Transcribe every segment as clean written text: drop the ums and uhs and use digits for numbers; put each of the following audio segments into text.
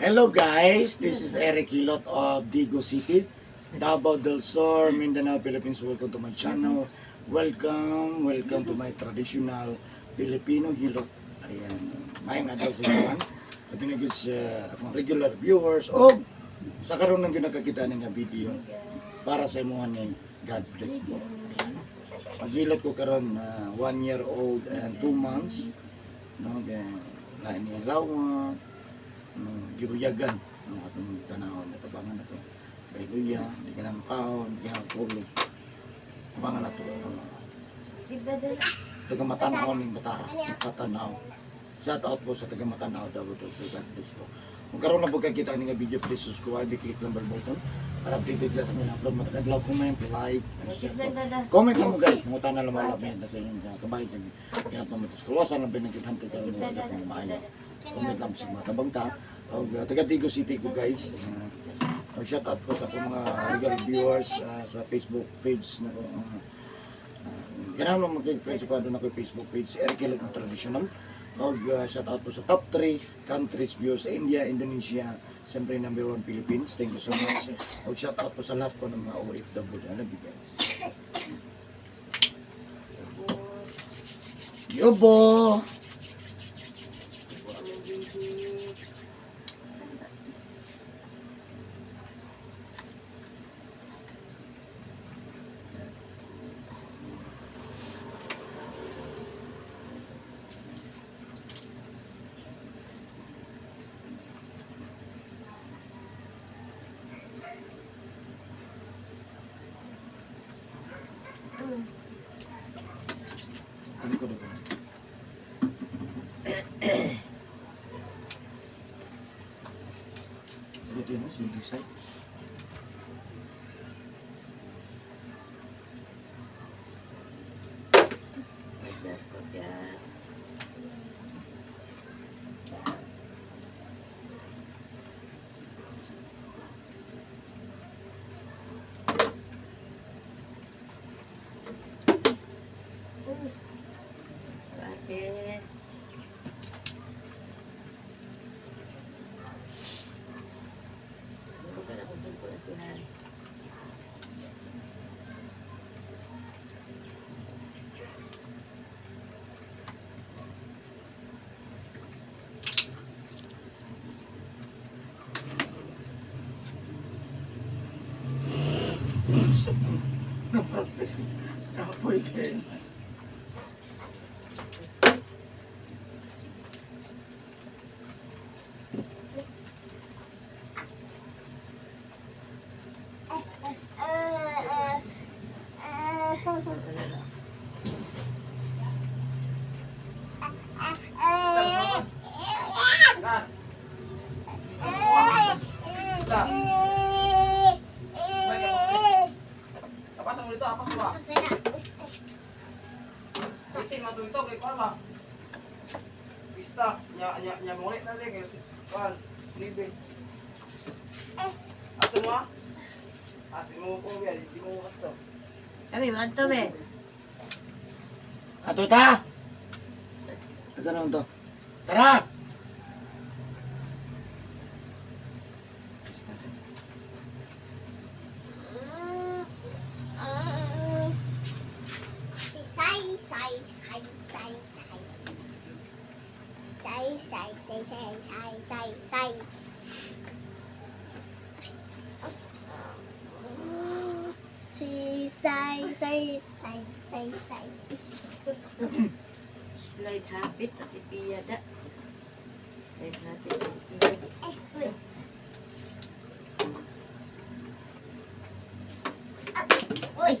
Hello guys, this is Eric Hilot of Digo City, Davao del Sur, Mindanao, Philippines. Welcome to my channel. Welcome to my traditional Filipino Hilot. Ayan, mayang adlaw sa iwan. Labi na gyud sa akong regular viewers o sa karon lang gyud nakakita nga video para sa imuha ni God bless mo. Maghilot ko karon na 1 year old and 2 months. No, lain niya lawak. Gibuyagan ang atong tanawon na tabangan nato kay luya di ka lang kaon di ka tulog tabangan nato taga matanaw ning bata matanaw shout out po sa taga matanaw daw to sa God bless po kung karon na pagka kita ning video please subscribe click lang bell button para updated lang sa mga upload mataglaw comment like and share po. Comment lang mo guys muta na lumalap na sa inyong kabahay sa kinapang mataskulosan lang pinagkitante karon mo sa mga comment lang sa mga tabang ta o taga Digo City ko guys mag-shout out po sa akong mga regular viewers sa Facebook page na ko ganahan mo mag-press ko doon ako Facebook page Eric Hilot Traditional o shout out po sa top 3 countries viewers sa India, Indonesia siyempre number 1 Philippines, thank you so much o shout out po sa lahat po ng mga OFW I love you guys Yobo Dito mo, simple side. Na-practice kapoy kayo. Dito, apa ba? Itin matuito kay kuan ba? Pista, nya mo na rin kay kuan, libre. Ato mo? Ate mo ko biya, di mo ato. Kami manto be. Ato ta! Asa na to? Tara! Slide habit at ipiyada. Slide habit at ipiyada. Uy!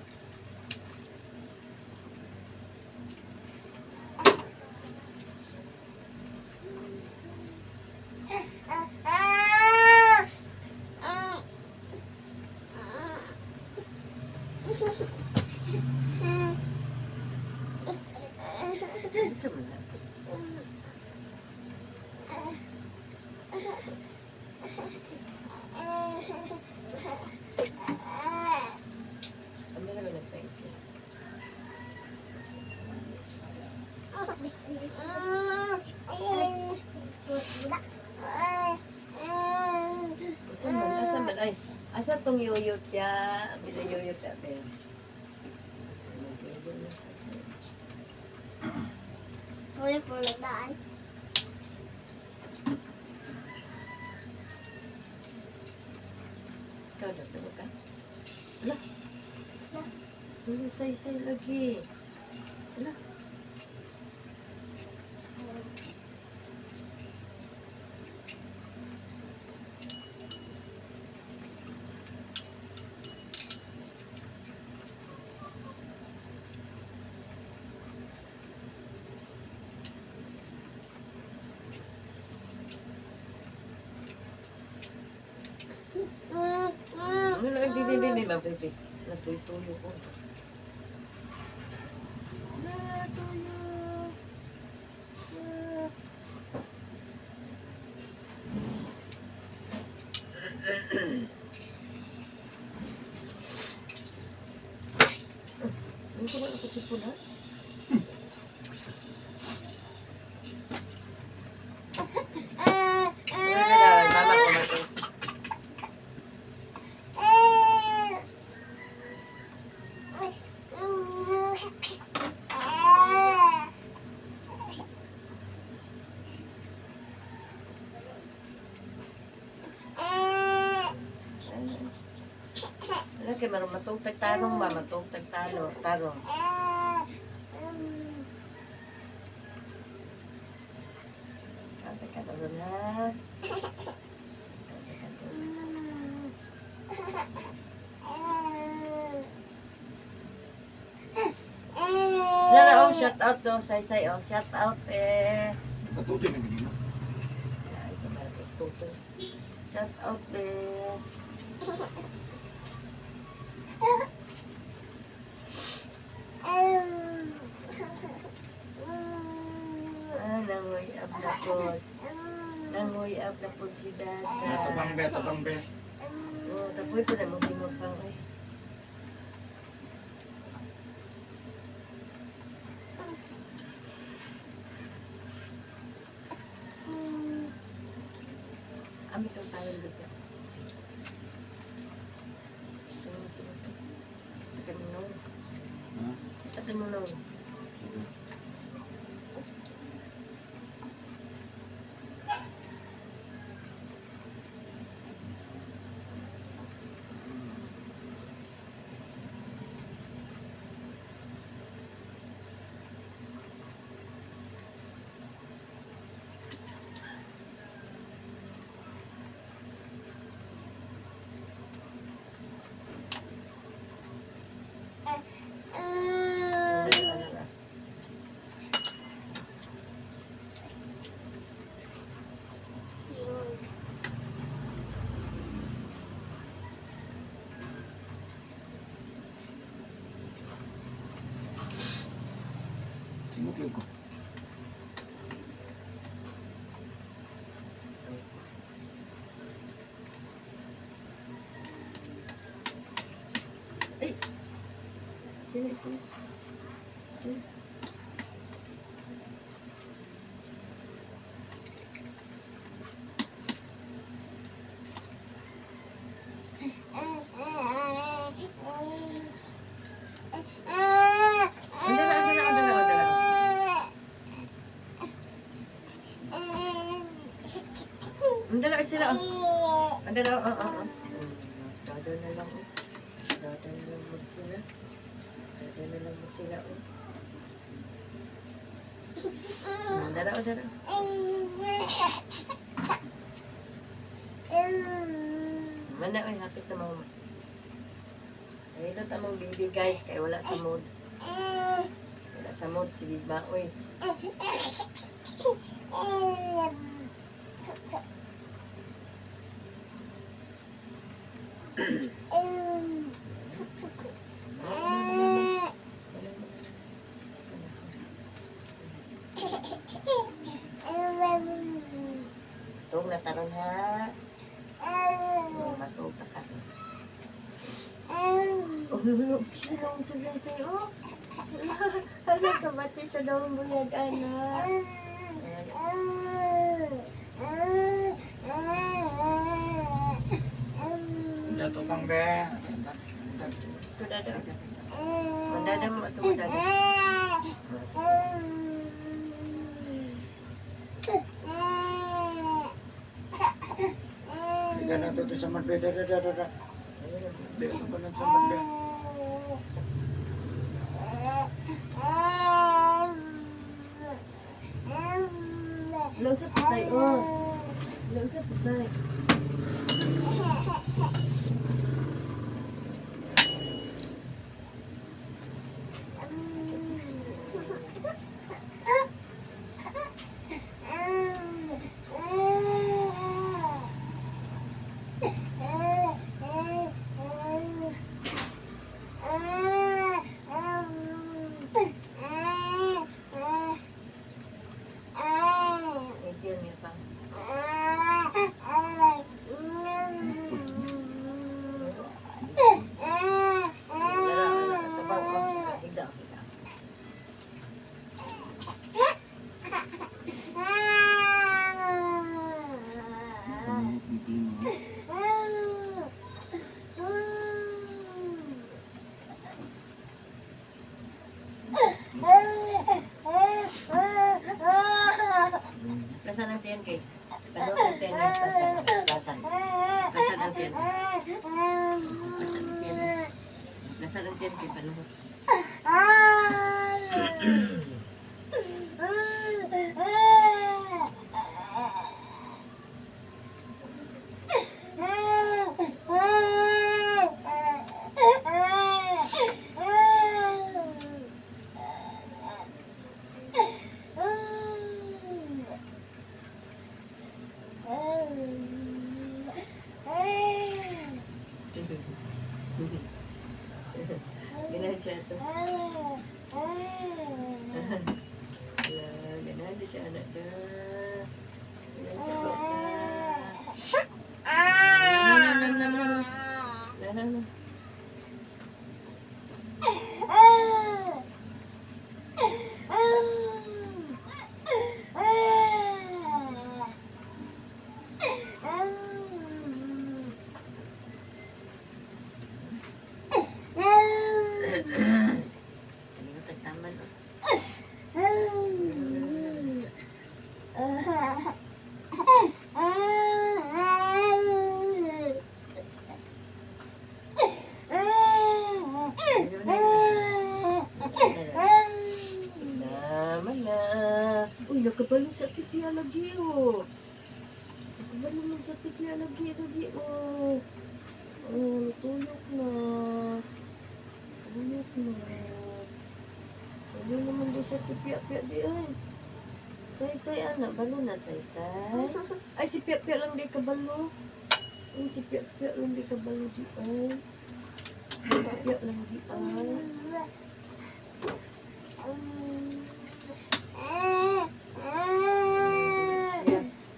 Ito mo na. Ano na naman thank you. Asa tong yoyot ya? Bisa yoyot ya, Bel. Pulih-pulih daan. Ikaw dah tengok kan? Alah. Say lagi. Alah. Ano lang, bibi, mabibi. Natutuyo ko. Natuyo. Ano ko ba ako sipon, ha? Mama ko mati. Ano kay matog tagtanong ba? Matog tarong. Ate ka doon ha. Lara, oh, shout out do. Say, oh, shout out Katutoy na ganyan. Ay, kumalit tuto. Shout out nangoy up na po. Nangoy up na po si Dada. Tabang be. Oh, tapoy pa na mo singot pa eh. Ami kang tawag dito. Sa kanunong. Ha? Sa kanunong. Singot lang ko. Sini. Sini. Andala sila. Andala, Dada na lang. Dada na lang mo sila. Andala. Mana oy, hapit na mama. Ay, ito tamang baby guys, kaya wala sa mood. Wala sa mood si Biba, oy. Tug na taron ha. Matug na ka. Oh, silong sa oh. Ano ka ba siya daw bunyag anak? Dato ka lang be. Ito dada. Mandada mo ito mandada. Ika na to sa man be. Be ano ba lang sa man be? Lang sa pusay, oh. Lang sa pusay. Ito yun niya pa. Plasan ang tiyan kay. Ano ang tiyan niya? Plasan. Plasan ang tiyan. Plasan ang tiyan. Plasan ang tiyan kay. Panuhos. Ganahan siya ito. Ganahan din siya anak ka. Ganahan siya po ka. Nananam. Ano tagtaman o? Naman na. Uy, nakabalo sa tipya lagi o. Nakabalo man sa tipya lagi o. Oh, tuyok na. Tuyok na. Ano naman di sa tipya-pya di ay. Say-say anak, balo na say-say. Ay, si pya-pya lang di kabalo. Ay, si pya-pya lang di kabalo di ay. Pya-pya lang di ay.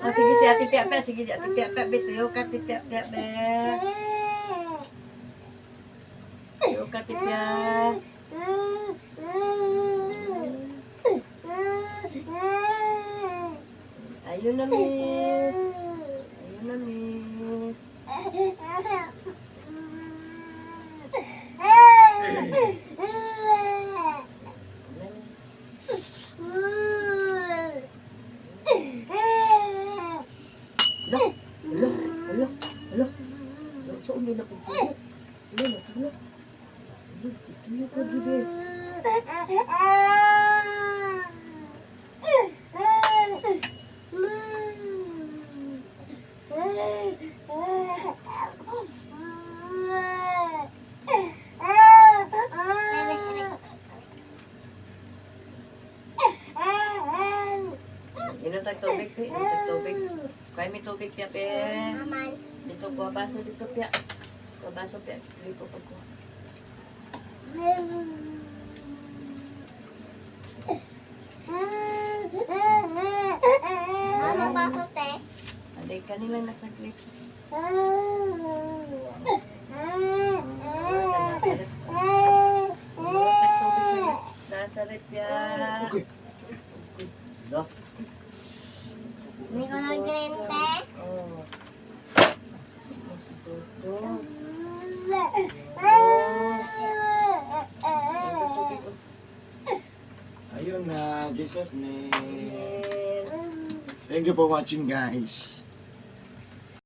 Oh, sige si Ate Pia-Pia, sige si Ate Pia-Pia, bituyo ka Ate Pia-Pia, be. Tuyo ka Ate Pia. Ayun na mi. Ayun na mi. Hala. Saan nila pagpulo? Hala. Ituyo ka dito. Inutag tubig, pe. Inutag tubig. Kaya may tubig, Pia, pe. Dito, kuha baso dito, Pia. Kuha baso, Pia. Dito ko kuha. Mama, pasok te. Aday ka nilang nasaglit. Nasarit, Pia. Okay. Do. May kulay green te. Oh. Tuto. na Jesus name. Amen. Thank you for watching guys.